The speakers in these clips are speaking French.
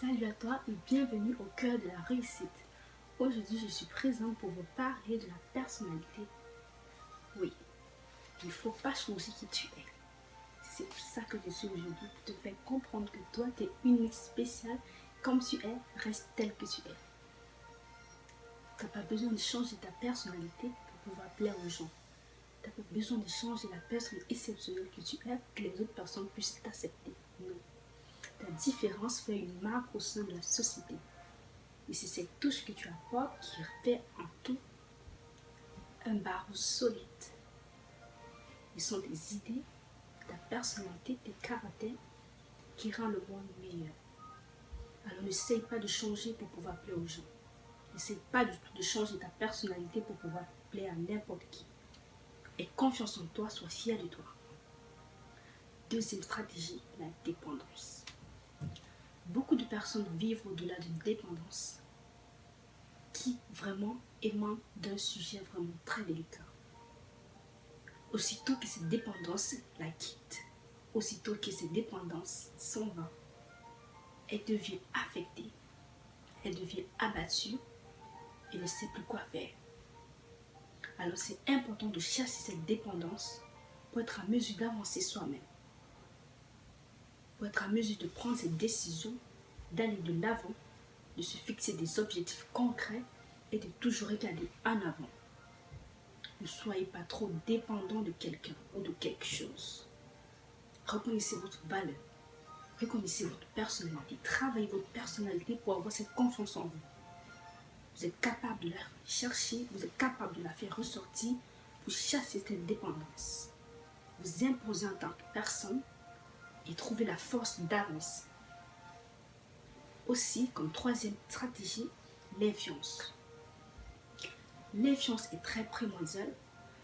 Salut à toi et bienvenue au cœur de la réussite. Aujourd'hui, je suis présente pour vous parler de la personnalité. Oui, il ne faut pas changer qui tu es. C'est pour ça que je suis aujourd'hui, pour te faire comprendre que toi, tu es unique, spécial. Comme tu es, reste tel que tu es. Tu n'as pas besoin de changer ta personnalité pour pouvoir plaire aux gens. Tu n'as pas besoin de changer la personne exceptionnelle que tu es pour que les autres personnes puissent t'accepter. Non. Ta différence fait une marque au sein de la société. Et c'est cette touche que tu apportes qui fait en tout un barreau solide. Ce sont tes idées, ta personnalité, tes caractères qui rendent le monde meilleur. Alors n'essaye pas de changer pour pouvoir plaire aux gens. N'essaye pas du tout de changer ta personnalité pour pouvoir plaire à n'importe qui. Aie confiance en toi, sois fier de toi. Deuxième stratégie, la dépendance. Beaucoup de personnes vivent au-delà d'une dépendance qui vraiment émane d'un sujet vraiment très délicat. Aussitôt que cette dépendance la quitte, aussitôt que cette dépendance s'en va, elle devient affectée, elle devient abattue et ne sait plus quoi faire. Alors c'est important de chasser cette dépendance pour être à mesure d'avancer soi-même, pour être à mesure de prendre cette décision, d'aller de l'avant, de se fixer des objectifs concrets et de toujours regarder en avant. Ne soyez pas trop dépendant de quelqu'un ou de quelque chose. Reconnaissez votre valeur. Reconnaissez votre personnalité. Travaillez votre personnalité pour avoir cette confiance en vous. Vous êtes capable de la chercher. Vous êtes capable de la faire ressortir pour chasser cette dépendance. Vous imposez en tant que personne et trouvez la force d'avancer. Aussi, comme troisième stratégie, l'influence. L'influence est très primordiale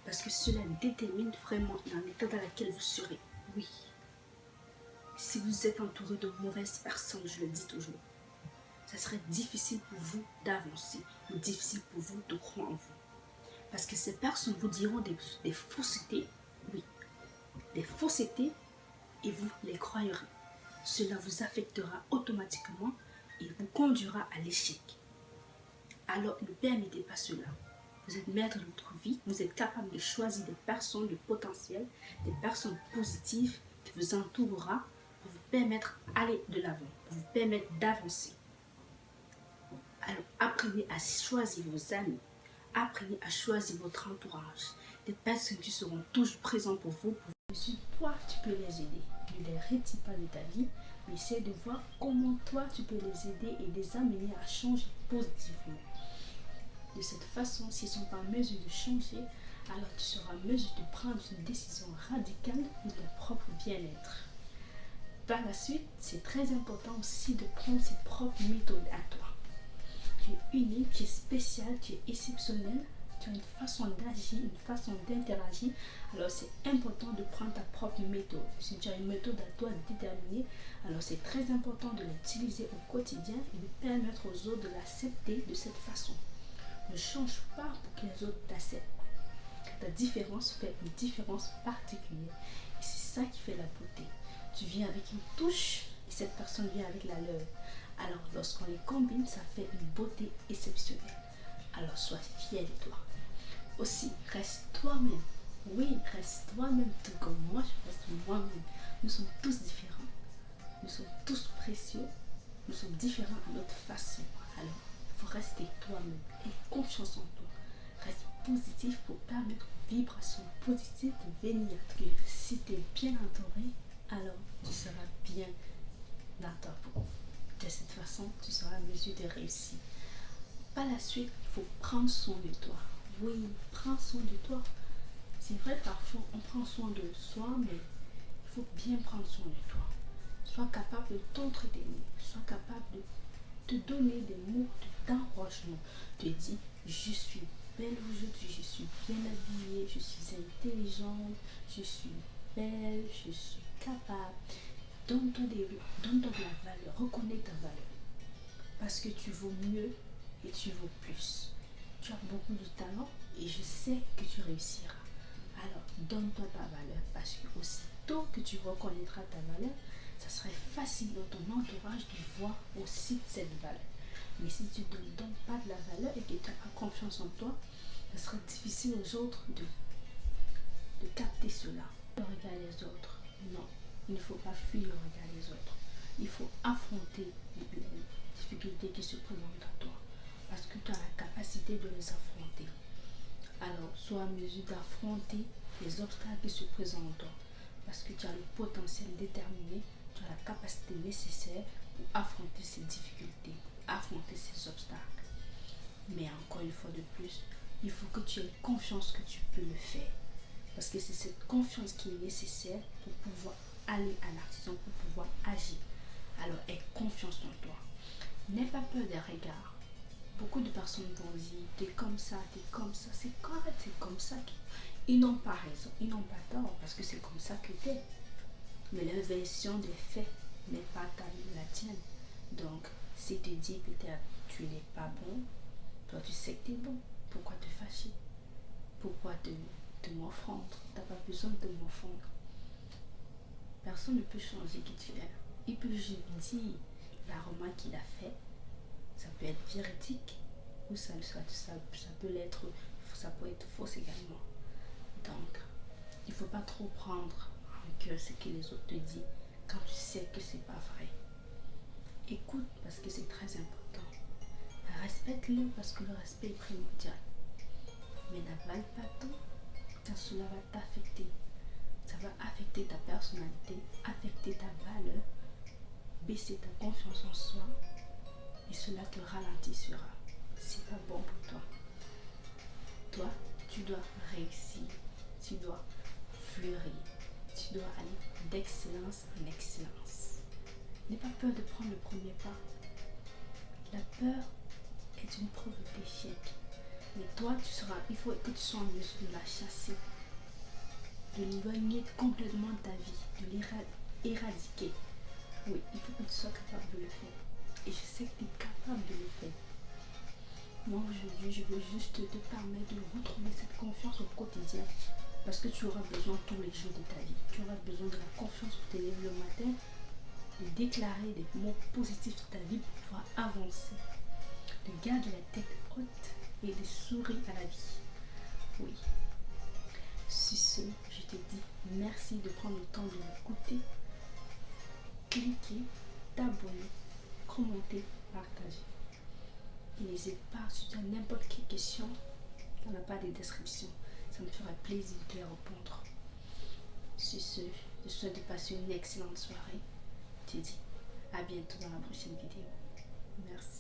parce que cela détermine vraiment l'état dans lequel vous serez. Oui. Si vous êtes entouré de mauvaises personnes, je le dis toujours, ça serait difficile pour vous d'avancer ou difficile pour vous de croire en vous. Parce que ces personnes vous diront des faussetés, oui, des faussetés et vous les croirez. Cela vous affectera automatiquement et vous conduira à l'échec. Alors ne permettez pas cela. Vous êtes maître de votre vie, vous êtes capable de choisir des personnes de potentiel, des personnes positives qui vous entourera pour vous permettre d'aller de l'avant, pour vous permettre d'avancer. Alors apprenez à choisir vos amis, apprenez à choisir votre entourage, des personnes qui seront toujours présentes pour vous. Toi, tu peux les aider. Ne les retire pas de ta vie, mais essaie de voir comment toi, tu peux les aider et les amener à changer positivement. De cette façon, s'ils ne sont pas en mesure de changer, alors tu seras en mesure de prendre une décision radicale pour ton propre bien-être. Par la suite, c'est très important aussi de prendre ses propres méthodes à toi. Tu es unique, tu es spécial, tu es exceptionnel, tu as une façon d'agir, une façon d'interagir. Alors c'est important de prendre ta propre méthode. Si tu as une méthode à toi déterminée, alors c'est très important de l'utiliser au quotidien et de permettre aux autres de l'accepter de cette façon. Ne change pas pour que les autres t'acceptent. Ta différence fait une différence particulière. Et c'est ça qui fait la beauté. Tu viens avec une touche et cette personne vient avec la leur. Alors lorsqu'on les combine, ça fait une beauté exceptionnelle. Alors sois fier de toi. Aussi, reste toi-même. Oui, reste toi-même tout comme moi, je reste moi-même. Nous sommes tous différents. Nous sommes tous précieux. Nous sommes différents à notre façon. Alors, il faut rester toi-même. Aie confiance en toi. Reste positif pour permettre aux vibrations positives de venir te guérir. Si tu es bien entouré, alors tu seras bien dans ta peau. De cette façon, tu seras en mesure de réussir. Par la suite, il faut prendre soin de toi. Oui, prends soin de toi. C'est vrai, parfois, on prend soin de soi, mais il faut bien prendre soin de toi. Sois capable de t'entretenir. Sois capable de te donner des mots d'encouragement. Te dire, je suis belle aujourd'hui, je suis bien habillée, je suis intelligente, je suis belle, je suis capable. Donne-toi de la valeur, reconnais ta valeur. Parce que tu vaux mieux et tu vaux plus. Tu as beaucoup de talent et je sais que tu réussiras. Alors, donne-toi ta valeur parce que aussitôt que tu reconnaîtras ta valeur, ça serait facile dans ton entourage de voir aussi cette valeur. Mais si tu ne te donnes pas de la valeur et que tu n'as pas confiance en toi, ça sera difficile aux autres de capter cela. Le regard des autres, non. Il ne faut pas fuir le regard des autres. Il faut affronter les difficultés qui se présentent à toi. Parce que tu as la capacité de les affronter. Alors, sois en mesure d'affronter les obstacles qui se présentent à toi. Parce que tu as le potentiel déterminé, tu as la capacité nécessaire pour affronter ces difficultés, pour affronter ces obstacles. Mais encore une fois de plus, il faut que tu aies confiance que tu peux le faire. Parce que c'est cette confiance qui est nécessaire pour pouvoir aller à l'action, pour pouvoir agir. Alors, aie confiance en toi. N'aie pas peur des regards. Beaucoup de personnes vont dire, t'es comme ça, c'est correct, c'est comme ça. Ils n'ont pas raison, ils n'ont pas tort, parce que c'est comme ça que t'es. Mais leur version des faits n'est pas la tienne. Donc, si tu dis peut-être tu n'es pas bon, toi tu sais que tu es bon. Pourquoi te fâcher? Pourquoi te m'offrendre? Tu n'as pas besoin de m'offrendre. Personne ne peut changer qui tu es. Il peut juste dire la remarque qu'il a fait. Ça peut être véridique ou ça peut être fausse également. Donc, il ne faut pas trop prendre en cœur ce que les autres te disent quand tu sais que c'est pas vrai. Écoute parce que c'est très important. Respecte-le parce que le respect est primordial. Mais n'avale pas tout, car cela va t'affecter. Ça va affecter ta personnalité, affecter ta valeur, baisser ta confiance en soi et cela te ralentira. C'est pas bon pour toi. Toi, tu dois réussir, tu dois fleurir, tu dois aller d'excellence en excellence. N'aie pas peur de prendre le premier pas. La peur est une preuve d'échec. Mais toi, il faut que tu sois en mesure de la chasser, de l'éloigner complètement de ta vie, de l'éradiquer. Oui, il faut que tu sois capable de le faire. Et je sais que tu es capable de le faire. Moi, aujourd'hui, je veux juste te permettre de retrouver cette confiance au quotidien. Parce que tu auras besoin tous les jours de ta vie. Tu auras besoin de la confiance pour te lever le matin, de déclarer des mots positifs sur ta vie pour pouvoir avancer. De garder la tête haute et de sourire à la vie. Oui. Sur ce, je te dis merci de prendre le temps de m'écouter. Cliquez, t'abonner, commenter, partager. Et n'hésite pas, si tu as n'importe quelle question, dans la barre des descriptions. Ça me ferait plaisir de te répondre. Sur ce, je souhaite de passer une excellente soirée. Je te dis à bientôt dans la prochaine vidéo. Merci.